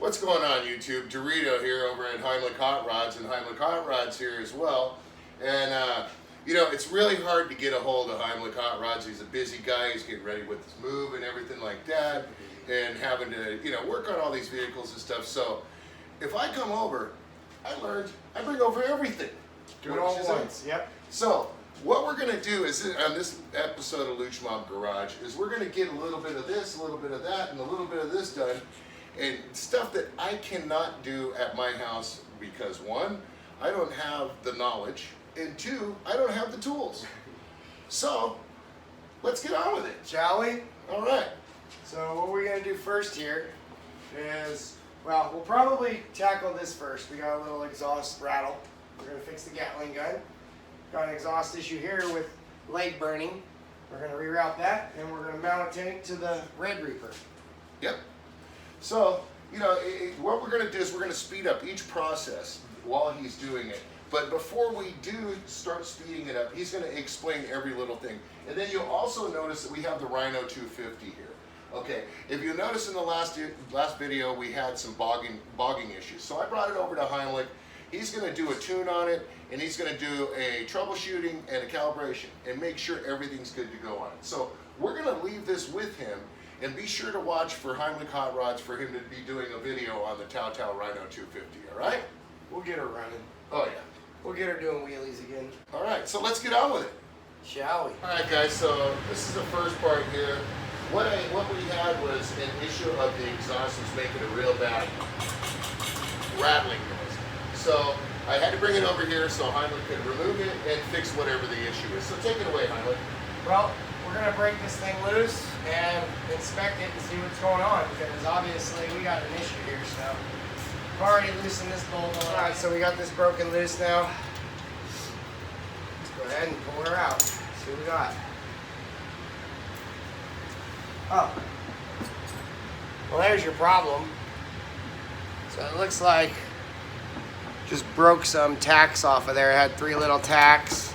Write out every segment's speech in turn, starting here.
What's going on, YouTube? Dorito here over at Heimlich Hot Rods, and Heimlich Hot Rods here as well. And you know, it's really hard to get a hold of Heimlich Hot Rods. He's a busy guy. He's getting ready with his move and everything like that, and having to, you know, work on all these vehicles and stuff. So if I come over, I bring over everything. Do it all at once. Yep. So what we're gonna do is, on this episode of LuchMob Garage, is we're gonna get a little bit of this, a little bit of that, and a little bit of this done. And stuff that I cannot do at my house because, one, I don't have the knowledge, and two, I don't have the tools. So let's get on with it, Shall we? All right. So what we're going to do first here is, well, we'll probably tackle this first. We got a little exhaust rattle. We're going to fix the Gatling gun. Got an exhaust issue here with leg burning. We're going to reroute that, and we're going to mount it to the Red Reaper. Yep. So, you know, what we're going to do is we're going to speed up each process while he's doing it. But before we do start speeding it up, he's going to explain every little thing. And then you'll also notice that we have the Rhino 250 here. Okay, if you notice in the last video, we had some bogging issues. So I brought it over to Heimlich. He's going to do a tune on it, and he's going to do a troubleshooting and a calibration and make sure everything's good to go on it. So we're going to leave this with him. And be sure to watch for Heimlich Hot Rods for him to be doing a video on the Tao Rhino 250, all right? We'll get her running. Oh, yeah. We'll get her doing wheelies again. All right, so let's get on with it. Shall we? All right, guys, so this is the first part here. What we had was an issue of the exhaust was making a real bad rattling noise. So I had to bring it over here so Heimlich could remove it and fix whatever the issue is. So take it away, Heimlich. Well, we're going to break this thing loose and inspect it and see what's going on, because obviously we got an issue here. So we've already loosened this bolt. Alright, so we got this broken loose now. Let's go ahead and pull her out. See what we got. Oh. Well, there's your problem. So it looks like just broke some tacks off of there. It had 3 little tacks.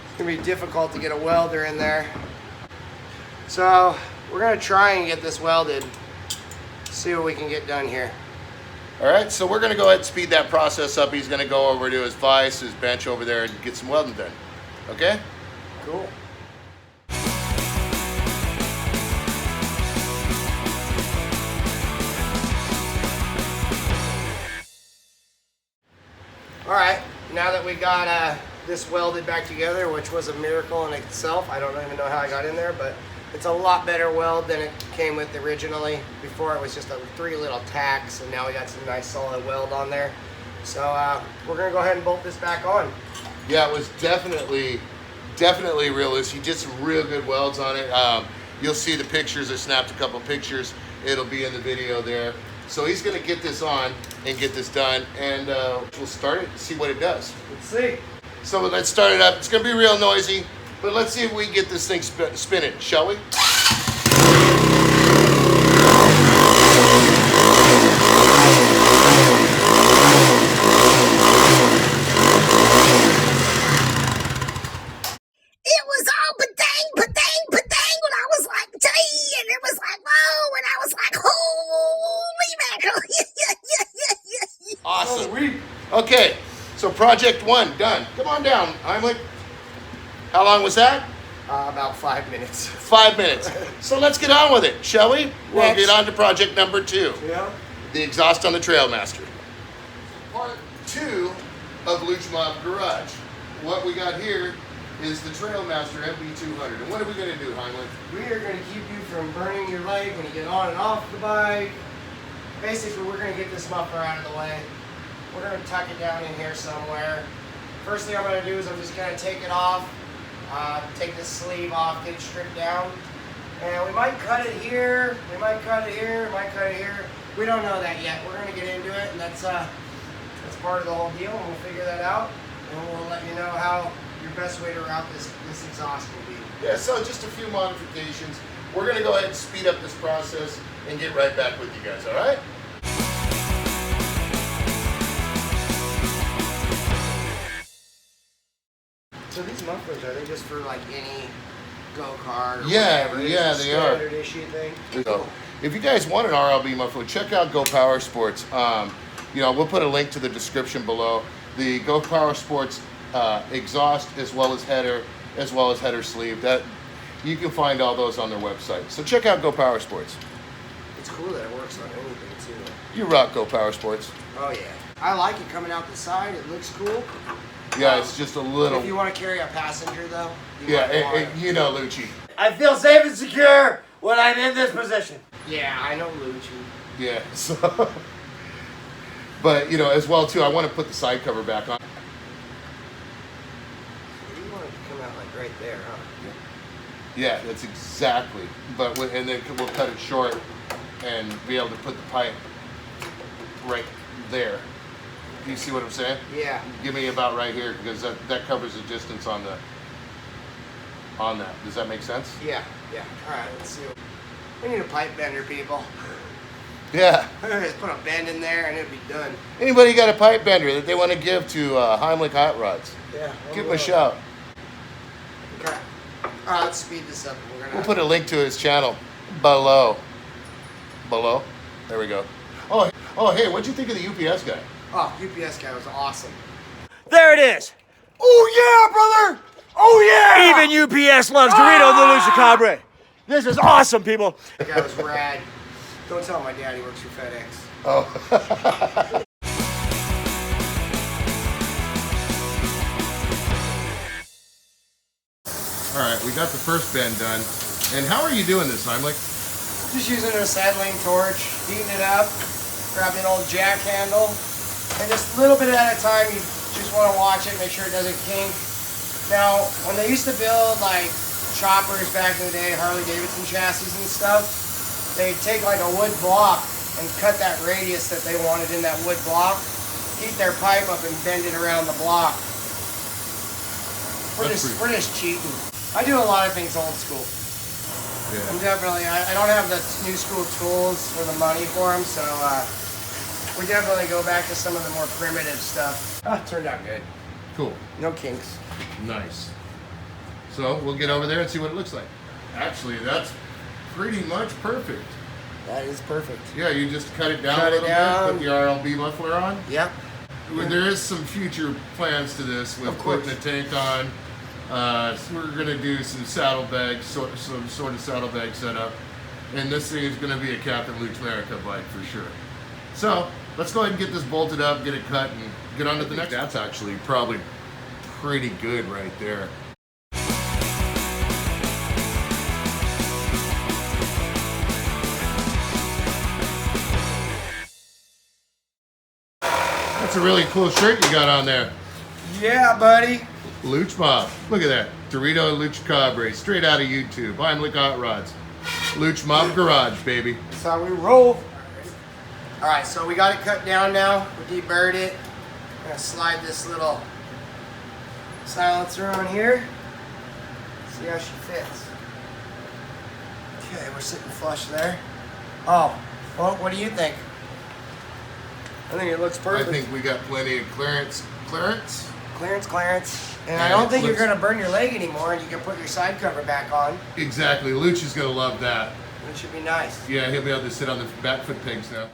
It's gonna be difficult to get a welder in there. So we're gonna try and get this welded. See what we can get done here. All right, so we're gonna go ahead and speed that process up. He's gonna go over to his vise, his bench over there, and get some welding done. Okay? Cool. All right, now that we got this welded back together, which was a miracle in itself. I don't even know how I got in there, but it's a lot better weld than it came with originally. Before it was just 3 little tacks, and now we got some nice solid weld on there. So we're gonna go ahead and bolt this back on. Yeah, it was definitely real loose. He did some real good welds on it. You'll see the pictures. I snapped a couple pictures. It'll be in the video there. So he's gonna get this on and get this done, and we'll start it and see what it does. Let's see. So let's start it up. It's gonna be real noisy, but let's see if we can get this thing spinning, shall we? It was all ba-dang, ba-dang, ba-dang when I was like, gee, and it was like, whoa, and I was like, holy mackerel. Awesome. Okay, so project 1 done. Come on down, Heimlich. How long was that? About 5 minutes. 5 minutes. So let's get on with it, shall we? We'll get on to project number 2. Yeah. The exhaust on the Trailmaster. Part 2 of LuchMob Garage. What we got here is the Trailmaster MB200. And what are we going to do, Heimlich? We are going to keep you from burning your leg when you get on and off the bike. Basically, we're going to get this muffler out of the way. We're going to tuck it down in here somewhere. First thing I'm going to do is I'm just going to take it off, take the sleeve off, get it stripped down. And we might cut it here, we might cut it here, we might cut it here. We don't know that yet. We're going to get into it, and that's part of the whole deal, and we'll figure that out. And we'll let you know how your best way to route this exhaust will be. Yeah, so just a few modifications. We're going to go ahead and speed up this process and get right back with you guys, all right? So these mufflers, are they just for like any go-kart. Or Yeah, whatever. It's yeah, a they are. standard issue thing. So, if you guys want an RLB muffler, check out Go Power Sports. We'll put a link to the description below. The Go Power Sports exhaust as well as header sleeve. That you can find all those on their website. So check out Go Power Sports. It's cool that it works on anything too. You rock Go Power Sports. Oh yeah, I like it coming out the side. It looks cool. Yeah, it's just a little. If you want to carry a passenger though. You know, Lucci. I feel safe and secure when I'm in this position. Yeah, I know Lucci. Yeah. So, but as well too, I want to put the side cover back on. You want it to come out like right there, huh? Yeah, that's exactly. And then we'll cut it short and be able to put the pipe right there. Do you see what I'm saying? Yeah. Give me about right here because that covers the distance on that. Does that make sense? Yeah. All right, let's see. We need a pipe bender, people. Yeah. Just put a bend in there and it'll be done. Anybody got a pipe bender that they want to give to Heimlich Hot Rods? Yeah. Give them a shout. Okay. All right, let's speed this up. We'll put a link to his channel below. There we go. Oh, hey, what'd you think of the UPS guy? Oh, UPS guy was awesome. There it is. Oh yeah, brother! Oh yeah! Even UPS loves Dorito the Lucha Cabre. This is awesome, people. That guy was rad. Don't tell my daddy works for FedEx. Oh. All right, we got the first bend done. And how are you doing this, Heimlich? Just using an acetylene torch, heating it up, grabbing an old jack handle, and just a little bit at a time. You just want to watch it, make sure it doesn't kink. Now, when they used to build like choppers back in the day, Harley Davidson chassis and stuff, they'd take like a wood block and cut that radius that they wanted in that wood block, heat their pipe up and bend it around the block. We're just cheating. I do a lot of things old school. I'm definitely, I don't have the new school tools or the money for them, so we definitely go back to some of the more primitive stuff. It turned out good. Cool. No kinks. Nice. So we'll get over there and see what it looks like. Actually, that's pretty much perfect. That is perfect. Yeah, you just cut it down Cut a it little down. bit, put the RLB muffler on. Yep. There is some future plans to this with Of course. putting a tank on. So we're going to do some saddlebags, some sort of saddlebag setup. And this thing is going to be a Captain Luch America bike for sure. So let's go ahead and get this bolted up, get it cut, and get on to the next. That's actually probably pretty good right there. That's a really cool shirt you got on there. Yeah, buddy. LuchMob. Look at that. Dorito Lucha Cabre, straight out of YouTube. Heimlich Hot Rods. LuchMob Garage, baby. That's how we roll. All right, so we got it cut down now. We deburred it. I'm gonna slide this little silencer on here. See how she fits. Okay, we're sitting flush there. Oh, well, what do you think? I think it looks perfect. I think we got plenty of clearance. Clearance? Clearance. And I Yeah, don't think you're looks- gonna burn your leg anymore, and you can put your side cover back on. Exactly. Luch is going to love that. It should be nice. Yeah, he'll be able to sit on the back foot pegs now.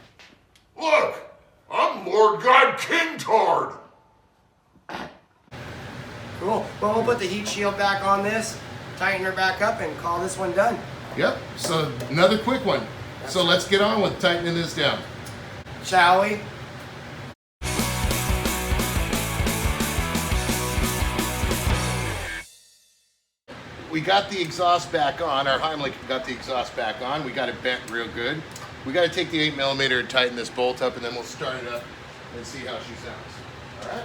Look, I'm Lord God King Tard. Cool. Well, we'll put the heat shield back on this, tighten her back up, and call this one done. Yep. So another quick one. So let's get on with tightening this down. Shall we? We got the exhaust back on. Our Heimlich got the exhaust back on. We got it bent real good. We got to take the 8mm and tighten this bolt up, and then we'll start it up and see how she sounds. All right?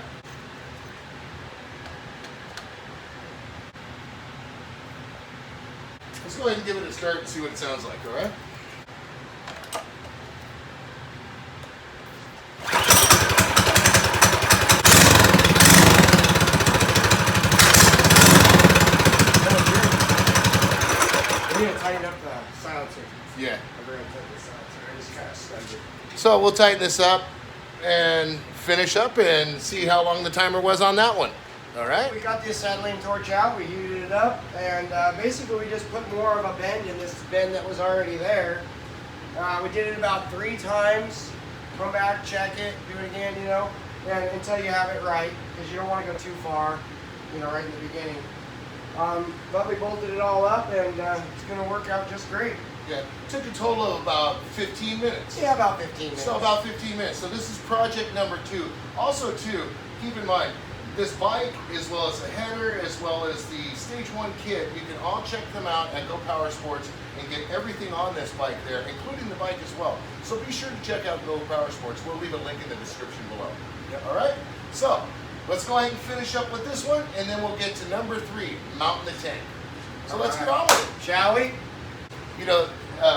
Let's go ahead and give it a start and see what it sounds like, all right? We need to tighten up the silencer. Yeah. I forgot to tighten the silencer. I just kind of stunned it. So we'll tighten this up and finish up and see how long the timer was on that one. All right. We got the acetylene torch out, we heated it up, and basically we just put more of a bend in this bend that was already there. We did it about 3 times. Come back, check it, do it again, you know, and until you have it right, because you don't want to go too far, you know, right in the beginning. But we bolted it all up, and it's going to work out just great. Yeah, took a total of about 15 minutes. Yeah, about 15 minutes. So about 15 minutes. So this is project number 2. Also, too, keep in mind, this bike, as well as the header, as well as the Stage 1 kit, you can all check them out at Go Power Sports and get everything on this bike there, including the bike as well. So be sure to check out Go Power Sports. We'll leave a link in the description below. Yep. All right? So let's go ahead and finish up with this one, and then we'll get to number 3, mounting the tank. So let's get on with it. Shall we? You know,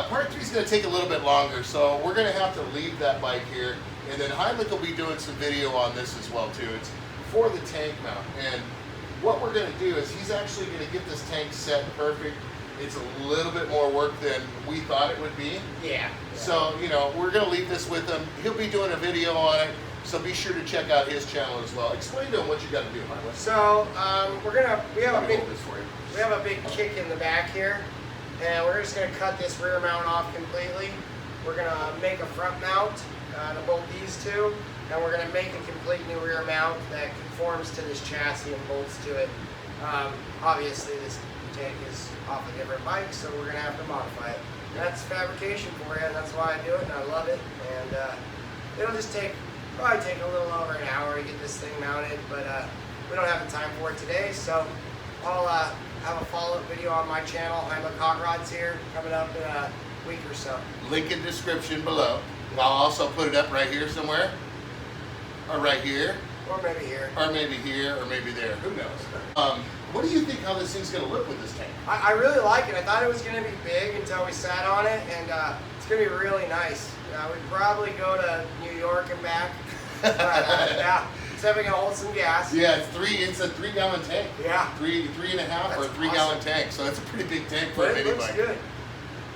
part 3 is going to take a little bit longer, so we're going to have to leave that bike here, and then Heimlich will be doing some video on this as well too. It's for the tank mount, and what we're going to do is he's actually going to get this tank set perfect. It's a little bit more work than we thought it would be. Yeah. So, you know, we're going to leave this with him. He'll be doing a video on it, so be sure to check out his channel as well. Explain to him what you got to do, Heimlich. So we have a big Hold this for you. we have a big kick in the back here, and we're just going to cut this rear mount off completely. We're going to make a front mount to bolt these two, and we're going to make a complete new rear mount that conforms to this chassis and bolts to it. Obviously, this tank is off a different bike, so we're going to have to modify it. That's fabrication for you, and that's why I do it, and I love it. And it'll just probably take a little over an hour to get this thing mounted, but we don't have the time for it today, so I'll have a follow-up video on my channel, Heimlich Hot Rods here, coming up in a week or so. Link in description below. I'll also put it up right here somewhere, or right here, Or maybe here. or maybe here, or maybe there. Who knows? What do you think how this thing's going to look with this tank? I really like it. I thought it was going to be big until we sat on it, and it's going to be really nice. We'd probably go to New York and back, but yeah, except we can hold some gas. Yeah, it's a 3-gallon tank. Yeah. 3.5 or a That's 3-gallon awesome. tank. So it's a pretty big tank for But a it mini looks bike. good.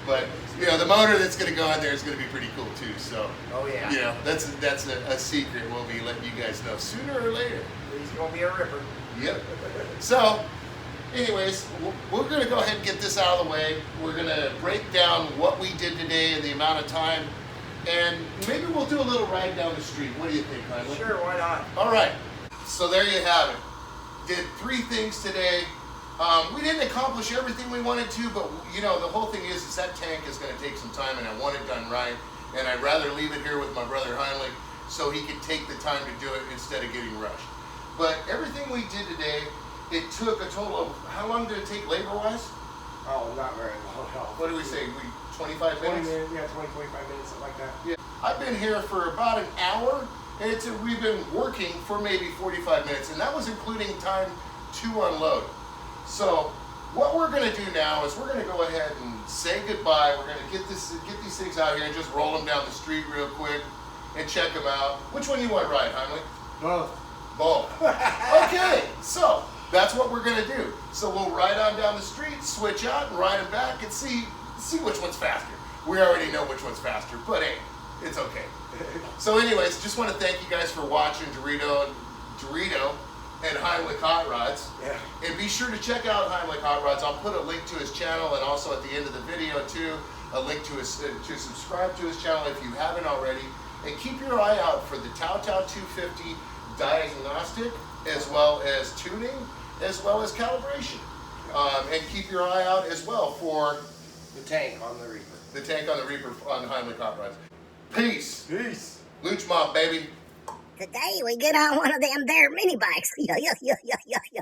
But you know, the motor that's going to go in there is going to be pretty cool too. So Oh yeah. you know, that's a secret. We'll be letting you guys know sooner or later. He's going to be a ripper. Yep. So, anyways, we're going to go ahead and get this out of the way. We're going to break down what we did today and the amount of time, and maybe we'll do a little ride down the street. What do you think, Heimlich? Sure, why not? All right. So there you have it. Did 3 things today. We didn't accomplish everything we wanted to, but you know, the whole thing is that tank is going to take some time, and I want it done right. And I'd rather leave it here with my brother Heimlich so he can take the time to do it instead of getting rushed. But everything we did today, it took a total of, how long did it take labor-wise? Oh, not very long. What do we say? 25 20 minutes? minutes, yeah, 20, 25 minutes, something like that. Yeah. I've been here for about an hour, and we've been working for maybe 45 minutes, and that was including time to unload. So what we're going to do now is we're going to go ahead and say goodbye. We're going to get these things out here and just roll them down the street real quick and check them out. Which one you want to ride, Heimlich? Both. Both. Okay, so that's what we're going to do. So we'll ride on down the street, switch out, and ride them back and see which one's faster. We already know which one's faster, but hey, it's okay. So anyways, just want to thank you guys for watching Dorito and Heimlich Hot Rods. Yeah. And be sure to check out Heimlich Hot Rods. I'll put a link to his channel, and also at the end of the video too, a link to subscribe to his channel if you haven't already. And keep your eye out for the Tao 250 diagnostic, as well as tuning, as well as calibration. And keep your eye out as well for The tank on the Reaper. the tank on the Reaper on Heimlich Hot Rods. Peace. Peace. LuchMob, baby. Today we get on one of them there mini bikes. Yeah, yeah, yeah, yeah, yeah, yeah.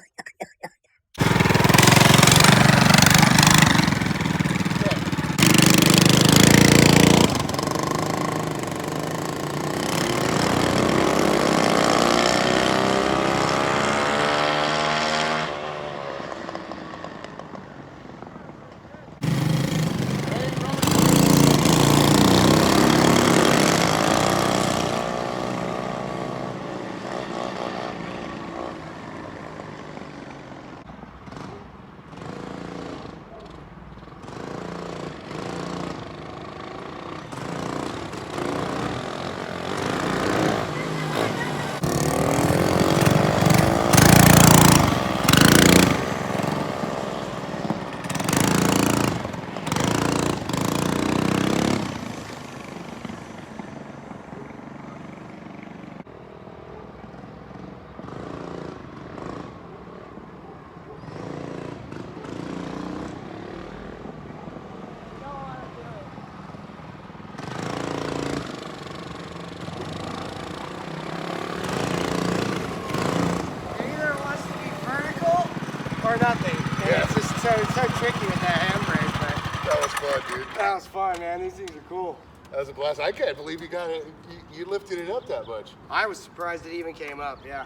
was fun, dude. That was fun, man. These things are cool. That was a blast. I can't believe you got it. You lifted it up that much. I was surprised it even came up, yeah.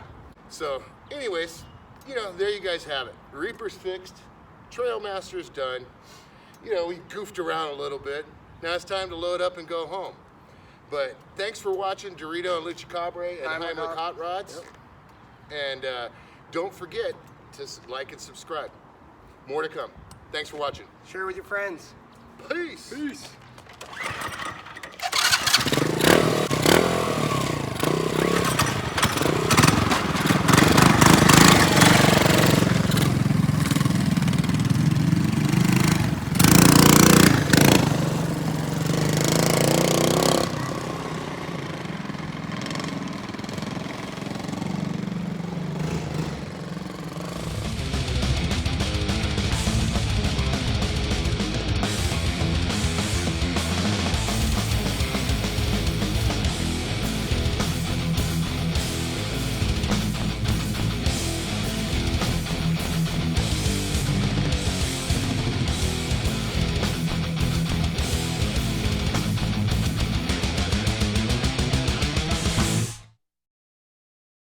So, anyways, you know, there you guys have it. Reaper's fixed. Trailmaster's done. You know, we goofed around a little bit. Now it's time to load up and go home. But thanks for watching Dorito and LuchMob and Heimlich Hot Rods. Yep. And don't forget to like and subscribe. More to come. Thanks for watching. Share with your friends. Peace. Peace.